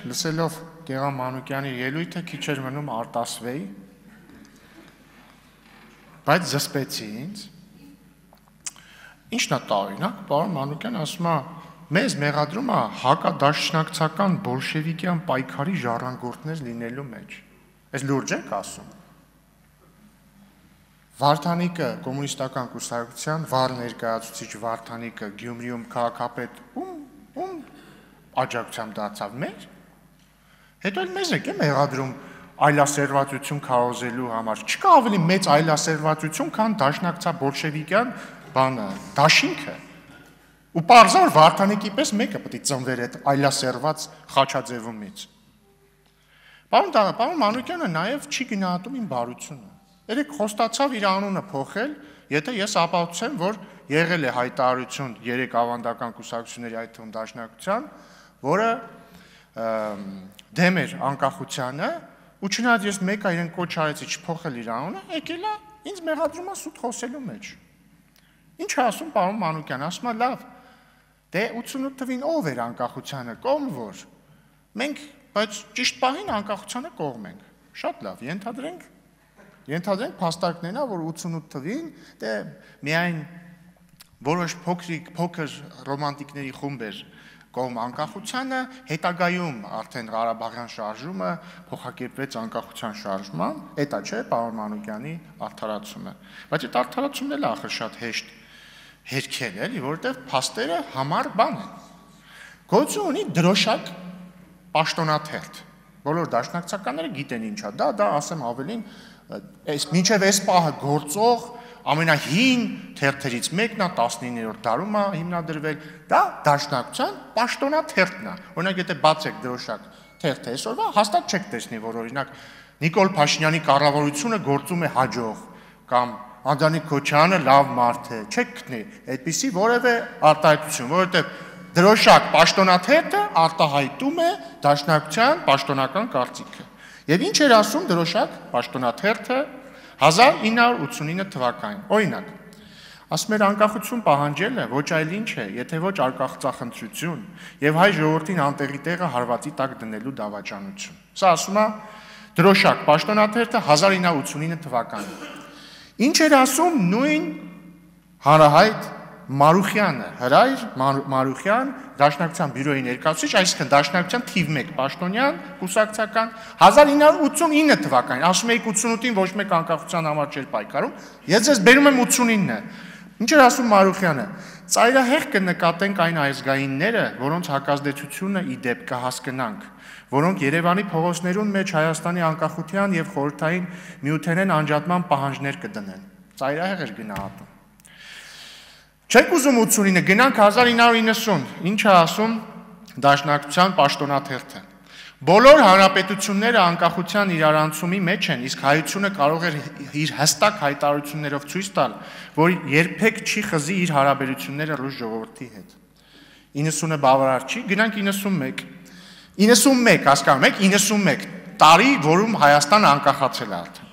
լսելով Գեղամ Մանուկյանի ելույթը քիչ էր մնում արտասվեի, բայց զսպեցի ինձ։ Ինչն է տարօրինակ, պարոն Մանուկյանը ասում է, մեզ մեղադրում է հակադաշնակցական բոլշևիկյան պայքարի ժառանգորդներ լինելու մեջ։ Այս լուրջ եք ասում։ Վարդանիկը կոմունիստական կուսակցության վառ ներկայացուցիչ Վարդանիկը Գյումրիում քաղաքապետ ում աջակցությամբ դարձավ մեր։ Հետո էլ մեզ եք մեղադրում այլասերվածություն քարոզելու համար։ Չկա ավելի մեծ այլասերվածություն, քան դաշնակցա բոլշևիկյան բանը, դաշինքը։ Ու պարզա որ Վարդանիկի պես մեկը պետք է ծնվեր այդ այլասերված խաչաձևումից։ Պարոն Մանուկյանը նաև չի գնահատում իմ բարությունը։ Երեք խոստացավ իր անունը փոխել, եթե ես ապացուցեմ, որ եղել է հայտարարություն 3 ավանդական կուսակցությունների, այդ թվում դաշնակցության, որը դեմ էր անկախությանը, ու չնայած ես մեկը իրեն կոչ արեցի չփոխել իր անունը, եկել է ինձ մեղադրում է սուտ խոսելու մեջ։ Ինչ է ասում պարոն Մանուկյան, ասում է լավ, դե 88 թվին ով էր անկախությանը, կողմ որ։ Մենք, բայց ճիշտ պահին անկախությանը կողմ ենք։ Շատ լավ, ենթադրենք փաստարկներն է, որ 88 թվին դե միայն որոշ փոքր ռոմանտիկների խումբ էր կողմ անկախությանը, հետագայում արդեն Ղարաբաղյան շարժումը փոխակերպվեց անկախության շարժման, դա չէ պարոն Մանուկյանի արդարացումը։ Բայց այդ արդարացումն էլ ախր շատ հեշտ հերքել էլի, որովհետև փաստերը համառ բան են։ Գործը ունի դրոշակ պաշտոնաթերթ։ Բոլոր դաշնակցականները գիտեն ինչ է, դա ասեմ ավելին, մինչև այս պահը գործող ամենահին թերթերից մեկն է 19-րդ դարում է հիմնադրվել, դա դաշնակցության պաշտոնաթերթն է։ Օրինակ, եթե բացեք դրոշակ թերթը այսօրվա, հաստատ չեք տեսնի, որ օրինակ Նիկոլ Փաշինյանի կառավարությունը գործում է հաջող կամ Անդրանիկ Քոչարյանը լավ մարդ է, չեք գտնի այդպիսի որևէ արտահայտություն, որովհետև դրոշակ պաշտոնաթերթը արտահայտում է դաշնակցության պաշտոնական կարծիքը։ Եվ ինչ էր ասում դրոշակ պաշտոնաթերթը 1989 թվականին, օրինակ, ասում էր անկախություն պահանջելը ոչ այլ ինչ է, եթե ոչ արկախծախնդրություն եւ հայ ժողովրդին անտեղի տեղը հարվածի տակ դնելու դավաճանություն։ Սա ասում է դրոշակ պաշտոնաթերթը 1989 թվականին։ Ինչ էր ասում նույն հանրահայտ Մարուխյանը, Հրայր Մարուխյան, Դաշնակցության բյուրոյի ներկայացուցիչ, այսինքն Դաշնակցության թիվ 1 պաշտոնյան, կուսակցական 1989 թվականին, ասում էիք 88-ին ոչ մեկ անկախության համար չէր պայքարում, ես ձեզ բերում եմ 89-ը։ Ինչ էր ասում Մարուխյանը։ Ծայրահեղ կնկատենք այն ազգայինները, որոնց հակազդեցությունը ի դեպ կհասկանանք, որոնք Երևանի փողոցներուն մեջ Հայաստանի անկախության եւ խորհրդային միութենեն անջատման պահանջներ կդնեն։ Ծայրահեղ էր գնահատում։ Չեք ուզում 89-ը, գնանք 1990, ինչ է ասում Դաշնակցության պաշտոնաթերթը։ Բոլոր հանրապետությունները անկախության իրարանցումի մեջ են, իսկ հայությունը կարող է իր հստակ հայտարարություններով ցույց տալ, որ երբեք չի խզի իր հարաբերությունները ռուս ժողովրդի հետ։ 90-ը բավարար չի, գնանք 91։ 91, հասկանում եք, 91 տարի, որում Հայաստանը անկախացել է արդեն։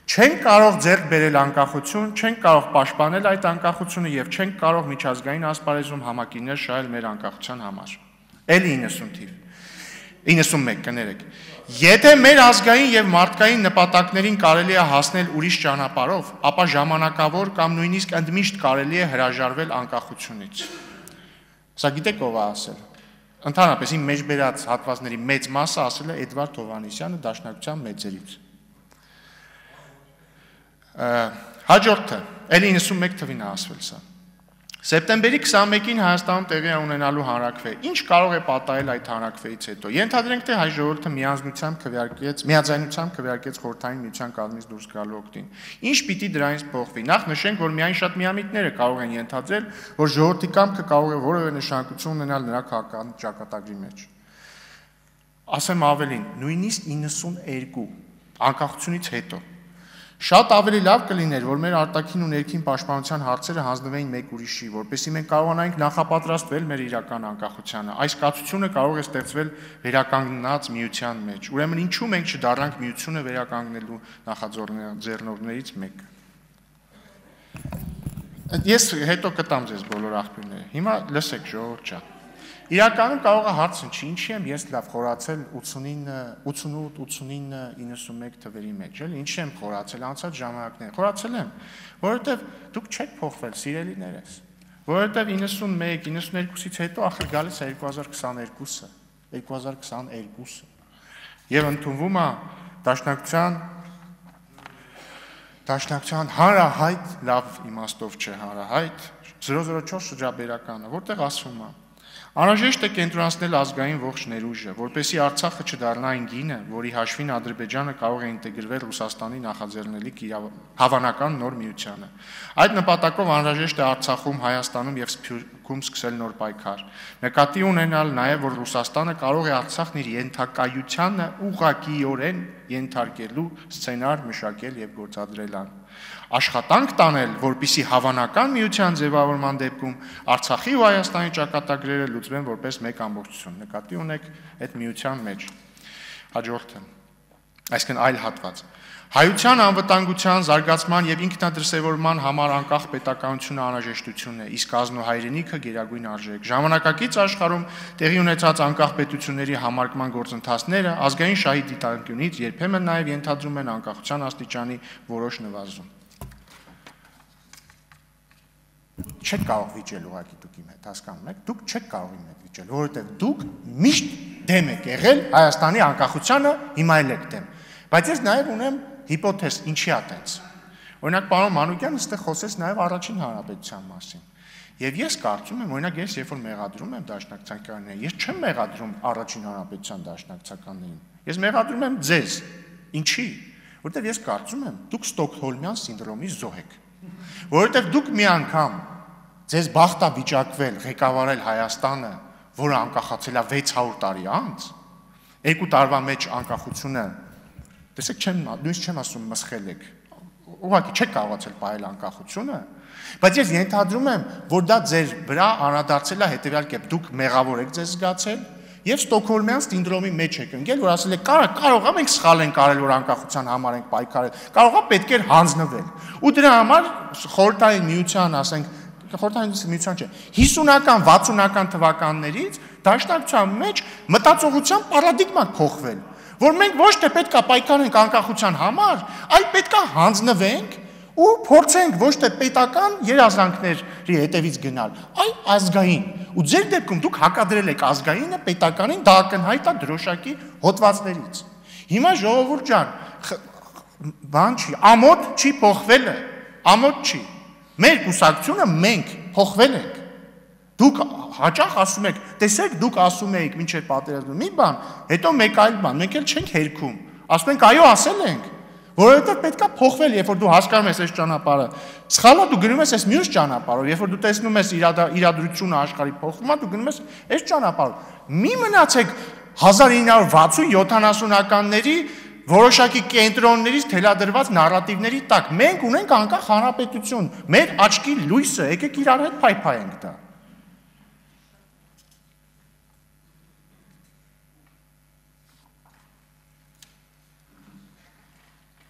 Չենք կարող ձեռք բերել անկախություն, չենք կարող պաշտպանել այդ անկախությունը եւ չենք կարող միջազգային ասպարեզում համակիրներ շահել մեր անկախության համար։ Էլի 90 թիվ։ 91 կներեք։ Եթե մեր ազգային եւ մարդկային նպատակներին կարելի է հասնել ուրիշ ճանապարհով, ապա ժամանակավոր կամ նույնիսկ ընդմիշտ կարելի է հրաժարվել անկախությունից։ Սա գիտեք ով է ասել։ Ընդհանրապես իմ մեջ բերած հատվածների մեծ մասը ասել է Էդվարդ Հովհաննիսյանը Դաշնակցության մեծերից։ Հաջորդը, էլի 91 թվին է ասվել սա։ Սեպտեմբերի 21-ին Հայաստանում տեղի ունենալու հանրաքվե։ Ինչ կարող է պատահել այդ հանրաքվեից հետո։ Ենթադրենք, թե հայ ժողովուրդը միաձայնությամբ քվեարկեց խորհրդային միության կազմից դուրս գալու օգտին։ Ինչ պիտի դրանից փոխվի։ Նախ նշենք, որ միայն շատ միամիտները կարող են ենթադրել, որ ժողովրդի կամքը կարող է որևէ նշանակություն ունենալ նրա քաղաքական ճակատագրի մեջ։ Ասեմ ավելին, նույնիսկ 92 անկախությունից հետո շատ ավելի լավ կլիներ, որ մեր արտաքին ու ներքին պաշտպանության հարցերը հանձնվեին մեկ ուրիշի, որպեսզի մենք կարողանայինք նախապատրաստվել մեր իրական անկախությանը։ Այս կացությունը կարող է ստեղծվել վերականգնած միության մեջ։ Ուրեմն ինչու մենք չդառնանք միությունը վերականգնելու նախաձեռնողներից մեկը։ Ես հետո կտամ ձեզ բոլոր աղբյուրները։ Հիմա լսեք ժողովուրդ ջան։ Իրականում կարող է հարց ընչի, ինչի եմ ես լավ խորացել 88-89-91 թվերի մեջ, էլի, ինչի եմ խորացել անցած ժամանակներին, խորացել եմ, որովհետև դուք չեք փոխվել, սիրելիներս, որովհետև 91-92-ից հետո ախր գալիս է 2022-ը, եւ ընդունվում է Դաշնակցության հանրահայտ, լավ իմաստով չէ հանրահայտ, 004 շրջաբերականը, որտեղ ասվում է. Անհրաժեշտ է կենտրոնացնել ազգային ողջ ներուժը, որպեսզի Արցախը չդառնա այն գինը, որի հաշվին Ադրբեջանը կարող է ինտեգրվել Ռուսաստանի նախաձեռնելիք հավանական նոր միությանը։ Այդ նպատակով անհրաժեշտ է Արցախում, Հայաստանում եւ Սփյուռքում սկսել նոր պայքար։ Նկատի ունենալ նաեւ, որ Ռուսաստանը կարող է Արցախն իր ենթակայությանը ուղղակիորեն ենթարկելու սցենար մշակել եւ գործադրել ան։ Աշխատանք տանել, որպիսի հավանական միության ձևավորման դեպքում Արցախի ու Հայաստանի ճակատագրերը լուծվեն որպես մեկ ամբողջություն։ Նկատի ունեք այդ միության մեջ։ Հաջորդը, այսինքն այլ հատված։ Հայության անվտանգության, զարգացման եւ ինքնադրսևորման համար անկախ պետականությունը անհրաժեշտություն է, իսկ ազնուհայրենիքը գերագույն արժեք։ Ժամանակակից աշխարհում տեղի ունեցած անկախ պետությունների համարկման գործընթացները ազգային շահի դիտանկյունից երբեմն նաեւ ենթադրում են անկախության աստիճանի որոշ նվազում։ Չեք կարող վիճել ուղղակի դուք իմ հետ, հասկանում եք, դուք չեք կարող իմ հետ վիճել, որովհետև դուք միշտ դեմ եք եղել Հայաստանի անկախությանը, հիմա էլ եք դեմ։ Բայց ես նաև ունեմ հիպոթեզ, ինչի է տենց։ Օրինակ, պարոն Մանուկյանը այստեղ խոսեց նաև առաջին հանրապետության մասին։ Եվ ես կարծում եմ, օրինակ ես երբ որ մեղադրում եմ դաշնակցականներին, ես չեմ մեղադրում առաջին հանրապետության դաշնակցականներին։ Ես մեղադրում եմ ձեզ։ Ինչի՞։ Որովհետև ես կարծում եմ, դուք Ստոկհոլմյան սինդրոմի զոհ եք։ Որովհետև դուք մի անգամ ձեզ բախտ է վիճակվել ղեկավարել Հայաստանը, որը անկախացել է 600 տարի անց, 2 տարվա մեջ անկախությունը, տեսեք, նույնիսկ չեմ ասում մսխել եք, ուղղակի չեք կարողացել պահել անկախությունը, բայց ես ենթադրում եմ, որ դա ձեր վրա անդրադարձել է հետևյալ կերպ, դուք մեղավոր եք ձեզ զգացել եւ Ստոկհոլմյան սինդրոմի մեջ եք ընկել, որ ասել եք, կարող է մենք սխալ ենք արել, որ անկախության համար ենք պայքարել, կարող է պետք էր հանձնվել։ Ու դրա համար խորհրդային միության, ասենք, խորհրդային միության չէ, 50-ական, 60-ական թվականներից դաշնակցության մեջ մտածողության պարադիգման փոխվել, որ մենք ոչ թե պետք է պայքարենք անկախության համար, այլ պետք է հանձնվենք ու փորձենք ոչ թե պետական երազանքների հետևից գնալ, այլ ազգային։ Ու ձեր դեպքում դուք հակադրել եք ազգայինը պետականին, դա ակնհայտ է դրոշակի հոդվածներից։ Հիմա ժողովուրդ ջան, բան չի, ամոթ չի փոխվելը, ամոթ չի։ Մեր կուսակցությունը մենք փոխվել ենք։ Դուք հաճախ ասում եք, տեսեք, դուք ասում եք մինչև պատերազմը մի բան, հետո մեկ այլ բան, մենք էլ չենք հերքում։ Ասում ենք, այո, ասել ենք, որովհետև պետք է փոխվել, երբ որ դու հասկանում ես այս ճանապարհը։ Սխալը դու գնում ես այս մյուս ճանապարհով, երբ որ դու տեսնում ես իրադրությունը աշխարհի փոխվում է, դու գնում ես այս ճանապարհով։ Մի մնացեք 1960-70-ականների որոշակի կենտրոններից թելադրված նարատիվների տակ։ Մենք ունենք անկախ հանրապետություն, մեր աչքի լույսը, եկեք իրար հետ փայփայենք դա։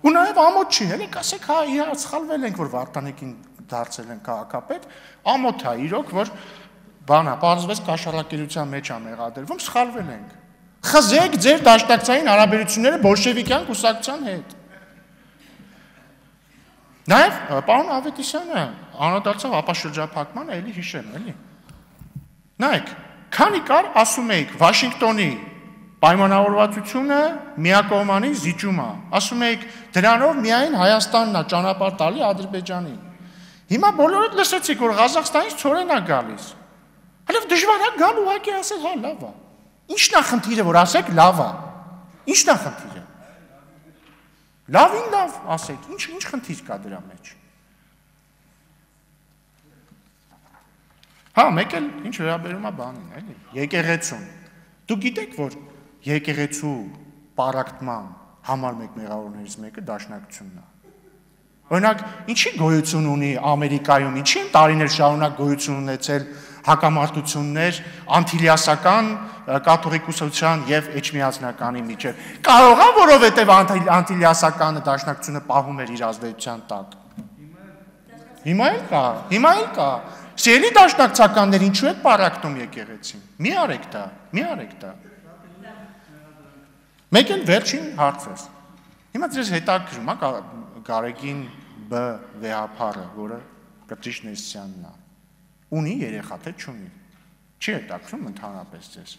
Ու նաև ամոթ չի, հենց ասեք, հա, իրար սխալվել ենք, որ Վարդանիկին դարձել են քաղաքապետ, ամոթ է իրոք, որ բանա, պարզվեց կաշառակերության մեջ է մեղադրվում, սխալվել ենք։ Խզեք ձեր դաշնակցային հարաբերությունները բոլշևիկյան կուսակցության հետ։ Նաև պարոն Ավետիսյանը անդրադարձավ ապաշրջափակմանը, էլի հիշեմ, էլի։ Նայեք, քանի կար ասում էիք Վաշինգտոնի պայմանավորվածությունը միակողմանի զիջում է։ Ասում էիք դրանով միայն Հայաստանն է ճանապարհ տալի Ադրբեջանին։ Հիմա բոլորդ լսեցիք, որ Ղազախստանից ցորեն է գալիս։ Հələ դժվար է գալ ուղղակի ասել, հա, լավ է։ Ի՞նչն է խնդիրը, որ ասեք լավ է։ Ի՞նչն է խնդիրը։ Լավին լավ ասեք, ինչ խնդիր կա դրա մեջ։ Հա, մեկ էլ ինչ վերաբերում է բանին, էլի, եկեղեցուն։ Դուք գիտեք, որ եկեղեցու պարակտման համար մեկ մեղավորներից մեկը դաշնակցությունն է։ Օրինակ, ինչի գոյություն ունի Ամերիկայում, ինչի են տարիներ շարունակ գոյություն ունեցել հակամարտություններ անտիլիասական կաթողիկոսության եւ էջմիածնականի միջև։ Կարող է, որովհետեւ անտիլիասականը դաշնակցությունը պահում էր իր ազդեցության տակ։ Հիմա էլ կա։ Սիրելի դաշնակցականներ, ինչու եք պարակտում եկեղեցին։ Մի արեք դա, մի արեք դա։ Մեկ էլ վերջին հարցս։ Հիմա ձեզ հետաքրում է Գարեգին B վեհափառը, որը Կտրիչ Նեսյանն է։ Ունի երեխա, թե չունի։ Չի հետաքրում ընդհանրապես ձեզ։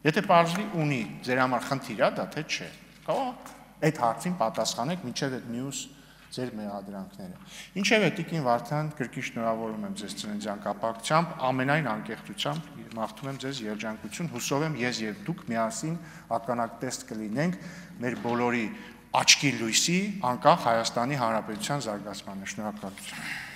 Եթե պարզվի ունի, ձեր համար խնդիր է դա, թե չէ։ Կարող այդ հարցին պատասխանեք մինչև այդ մյուս ձեր մեղադրանքները։ Ինչևէ, Տիկին Վարդան, կրկին շնորհավորում եմ ձեզ ծննդյան կապակցությամբ, ամենայն անկեղծությամբ մաղթում եմ ձեզ երջանկություն, հուսով եմ ես եւ դուք միասին ականատես կլինենք մեր բոլորի աչքի լույսի անկախ Հայաստանի Հանրապետության զարգացմանը։ Շնորհակալություն։